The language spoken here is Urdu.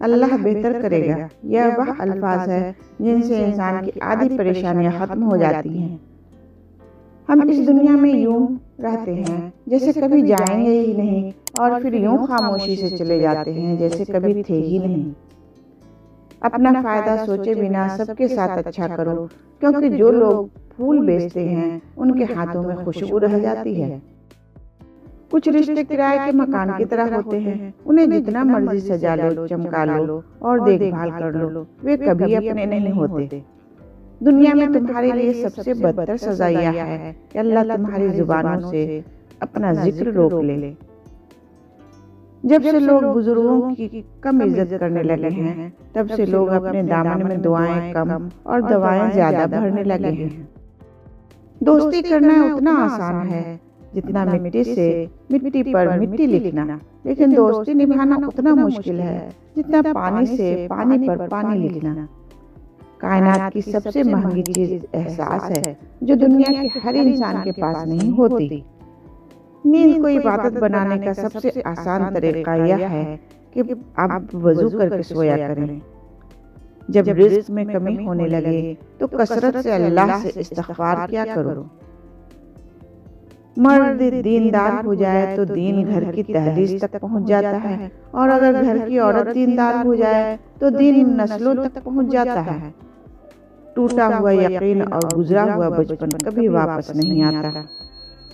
اللہ بہتر کرے گا۔ یہ وہ الفاظ ہے جن سے انسان کی آدھی پریشانیاں ختم ہو جاتی ہیں۔ ہم اس دنیا میں یوں رہتے ہیں جیسے کبھی جائیں گے ہی نہیں، اور پھر یوں خاموشی سے چلے جاتے ہیں جیسے کبھی تھے ہی نہیں۔ اپنا فائدہ سوچے بنا سب کے ساتھ اچھا کرو، کیونکہ جو لوگ پھول بیچتے ہیں ان کے ہاتھوں میں خوشبو رہ جاتی ہے۔ کچھ رشتے کرائے کے مکان کی طرح ہوتے ہیں، انہیں جتنا مرضی سجا لو، چمکا لو اور دیکھ بھال کر لو، وہ کبھی اپنے نہیں ہوتے۔ دنیا میں تمہارے لیے سب سے بدتر سزا یہ ہے کہ اللہ تمہاری زبانوں سے اپنا ذکر روک لے۔ جب سے لوگ بزرگوں کی کم عزت کرنے لگے ہیں، تب سے لوگ اپنے دامن میں دعائیں کم اور دوائیں زیادہ بھرنے لگے ہیں۔ دوستی کرنا اتنا آسان ہے جتنا مٹی سے مٹی پر مٹی لکھنا، لیکن دوستی نبھانا اتنا مشکل ہے جتنا پانی سے پانی پر پانی لکھنا۔ کائنات کی سب سے مہنگی چیز احساس ہے، جو دنیا کے ہر انسان کے پاس نہیں ہوتی۔ نیند کو عبادت بنانے کا سب سے آسان طریقہ یہ ہے کہ آپ وضو کر کے سویا کریں۔ جب رزق میں کمی ہونے لگے تو کثرت سے اللہ سے استغفار کیا کرو۔ مرد دیندار ہو جائے تو دین گھر کی دہلیز تک پہنچ جاتا ہے، اور اگر گھر کی عورت دیندار ہو جائے تو دین نسلوں تک پہنچ جاتا ہے۔ ٹوٹا ہوا یقین اور گزرا ہوا بچپن کبھی واپس نہیں آتا۔